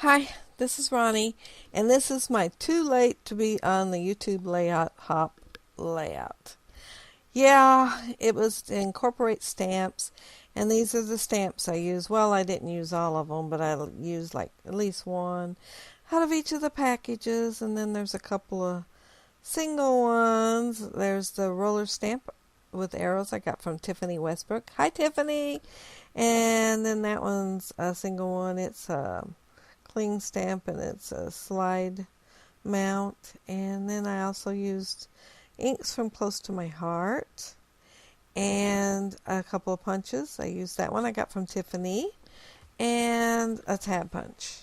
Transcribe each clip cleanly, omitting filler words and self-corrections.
Hi, this is Ronnie, and this is my too late to be on the YouTube layout hop layout. Yeah, it was to incorporate stamps, and these are the stamps I use. Well, I didn't use all of them, but I used like at least one out of each of the packages, and then there's a couple of single ones. There's the roller stamp with arrows I got from Tiffany Westbrook. Hi, Tiffany! And then that one's a single one. It's a cling stamp and it's a slide mount. And then I also used inks from Close to My Heart and a couple of punches. I used that one I got from Tiffany and a tab punch.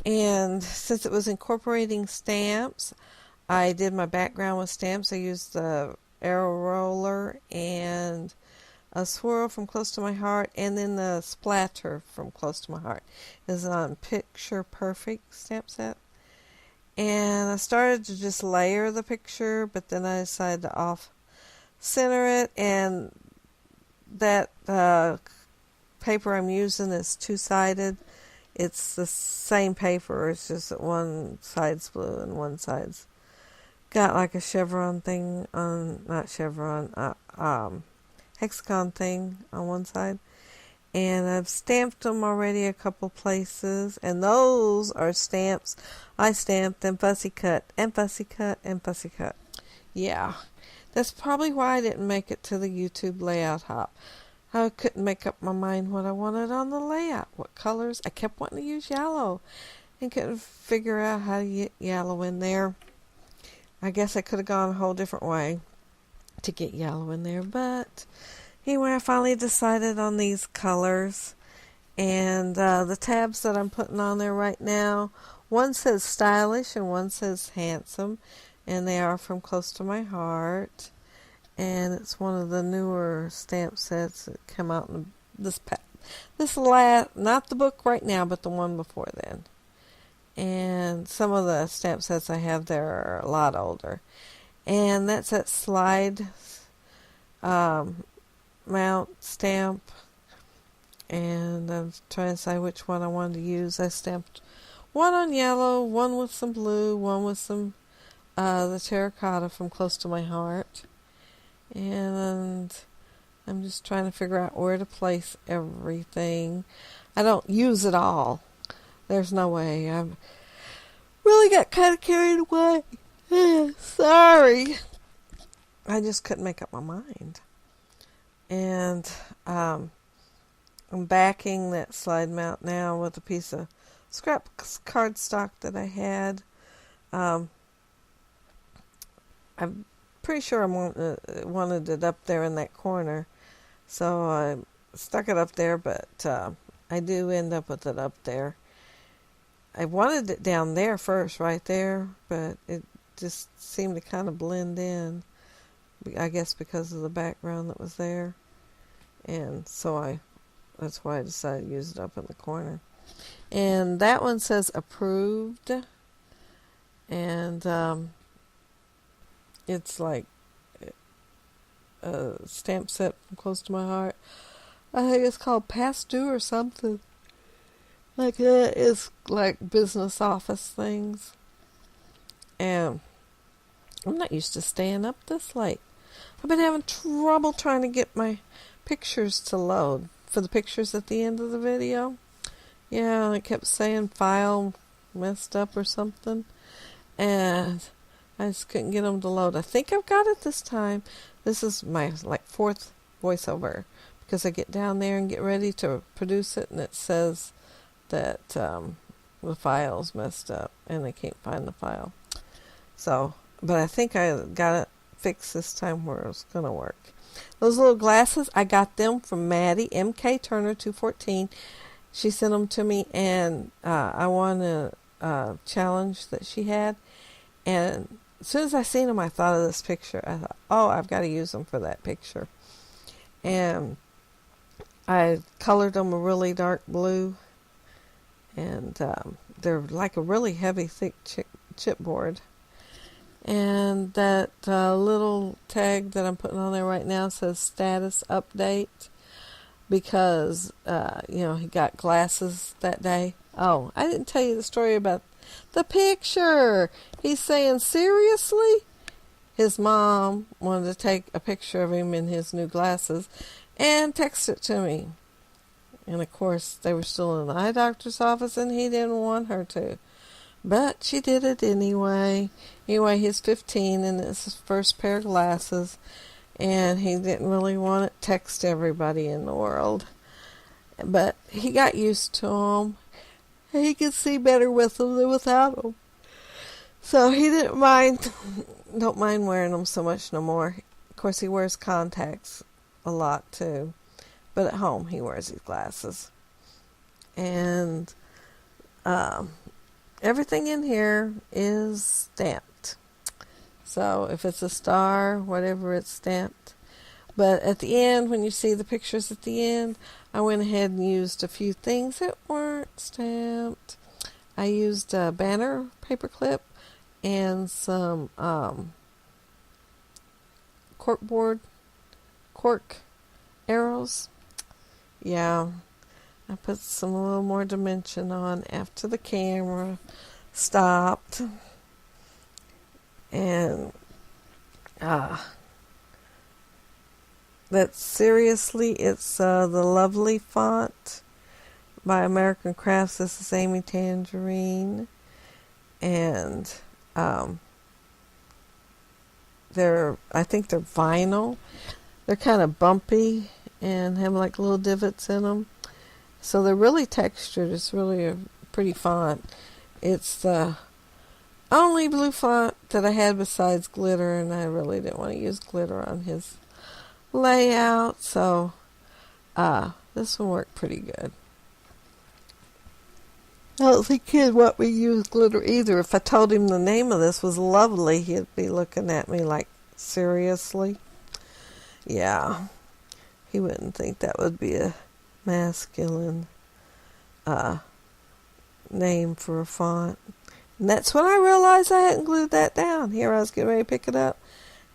And since it was incorporating stamps, I did my background with stamps. I used the arrow roller and a swirl from Close to My Heart, and then the splatter from Close to My Heart is on Picture Perfect stamp set. And I started to just layer the picture, but then I decided to off center it, and that paper I'm using is two-sided. It's the same paper, it's just that one side's blue and one side's got like a chevron thing on, not chevron, hexagon thing on one side. And I've stamped them already a couple places, and those are stamps I stamped and fussy cut and fussy cut and fussy cut. Yeah, that's probably why I didn't make it to the YouTube layout hop. I couldn't make up my mind what I wanted on the layout, what colors. I kept wanting to use yellow and couldn't figure out how to get yellow in there. I guess I could have gone a whole different way to get yellow in there, but anyway, I finally decided on these colors. And the tabs that I'm putting on there right now, one says stylish and one says handsome, and they are from Close to My Heart. And it's one of the newer stamp sets that come out in not the book right now, but the one before then. And some of the stamp sets I have there are a lot older. And that's that slide mount stamp. And I'm trying to decide which one I wanted to use. I stamped one on yellow, one with some blue, one with some the terracotta from Close to My Heart. And I'm just trying to figure out where to place everything. I don't use it all. There's no way. I've really got kind of carried away. Sorry. I just couldn't make up my mind. And I'm backing that slide mount now with a piece of scrap cardstock that I had. I'm pretty sure I wanted it up there in that corner, so I stuck it up there, but I do end up with it up there. I wanted it down there first, right there, but it just seemed to kind of blend in, I guess because of the background that was there. And so that's why I decided to use it up in the corner. And that one says approved. And it's like a stamp set from Close to My Heart. I think it's called Past Due or something. Like that. It's like business office things. And I'm not used to staying up this late. I've been having trouble trying to get my pictures to load for the pictures at the end of the video. Yeah, it kept saying file messed up or something. And I just couldn't get them to load. I think I've got it this time. This is my fourth voiceover because I get down there and get ready to produce it, and it says that the file's messed up and I can't find the file. So, but I think I got it fixed this time where it was going to work. Those little glasses, I got them from Maddie, MK Turner 214. She sent them to me, and I won a challenge that she had. And as soon as I seen them, I thought of this picture. I thought, oh, I've got to use them for that picture. And I colored them a really dark blue. And they're like a really heavy, thick chipboard. And that little tag that I'm putting on there right now says status update because, he got glasses that day. Oh, I didn't tell you the story about the picture. He's saying, seriously? His mom wanted to take a picture of him in his new glasses and text it to me. And of course, they were still in the eye doctor's office and he didn't want her to. But she did it anyway. Anyway, he's 15 and it's his first pair of glasses. And he didn't really want to text everybody in the world. But he got used to them. He could see better with them than without them. So he don't mind wearing them so much no more. Of course, he wears contacts a lot too. But at home, he wears these glasses. And everything in here is stamped. So if it's a star, whatever, it's stamped. But at the end, when you see the pictures at the end, I went ahead and used a few things that weren't stamped. I used a banner paperclip and some cork arrows. Yeah, I put some a little more dimension on after the camera stopped. And that's seriously, it's the Lovely font by American Crafts. This is Amy Tangerine. And I think they're vinyl. They're kind of bumpy and have like little divots in them. So they're really textured. It's really a pretty font. It's the only blue font that I had besides glitter, and I really didn't want to use glitter on his layout. So this one worked pretty good. I don't think he'd want me to use glitter either. If I told him the name of this was Lovely, he'd be looking at me like, seriously? Yeah. He wouldn't think that would be a masculine name for a font. And that's when I realized I hadn't glued that down. Here I was getting ready to pick it up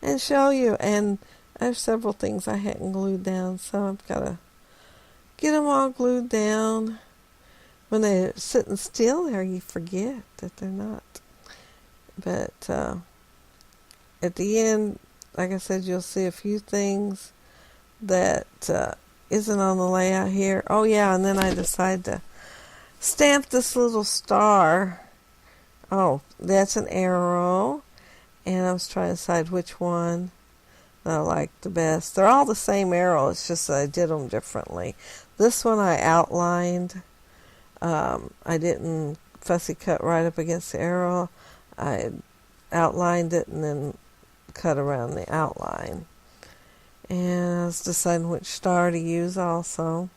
and show you. And I have several things I hadn't glued down, so I've got to get them all glued down. When they're sitting still there, you forget that they're not. But at the end, like I said, you'll see a few things that isn't on the layout here. Oh yeah, and then I decided to stamp this little star. Oh, that's an arrow. And I was trying to decide which one I liked the best. They're all the same arrow, it's just that I did them differently. This one I outlined. I didn't fussy cut right up against the arrow. I outlined it and then cut around the outline. And I was deciding which star to use also.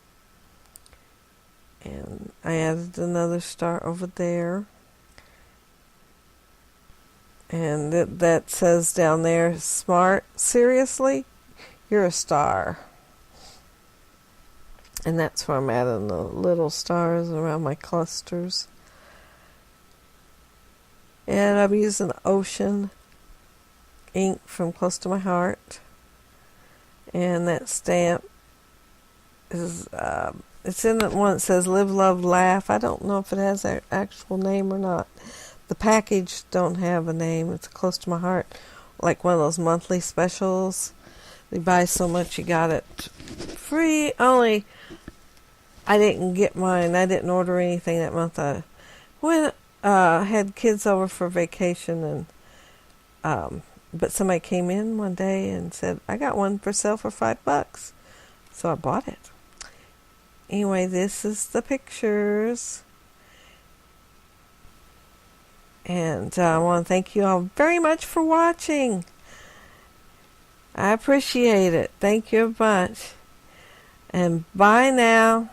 And I added another star over there. And that says down there, smart, seriously, you're a star. And that's where I'm adding the little stars around my clusters. And I'm using Ocean ink from Close to My Heart. And that stamp is, it's in the one that says Live, Love, Laugh. I don't know if it has an actual name or not. The package don't have a name. It's Close to My Heart, like one of those monthly specials. You buy so much, you got it free. Only I didn't get mine. I didn't order anything that month. I had kids over for vacation, and but somebody came in one day and said, I got one for sale for $5. So I bought it. Anyway, this is the pictures. And I want to thank you all very much for watching. I appreciate it. Thank you a bunch. And bye now.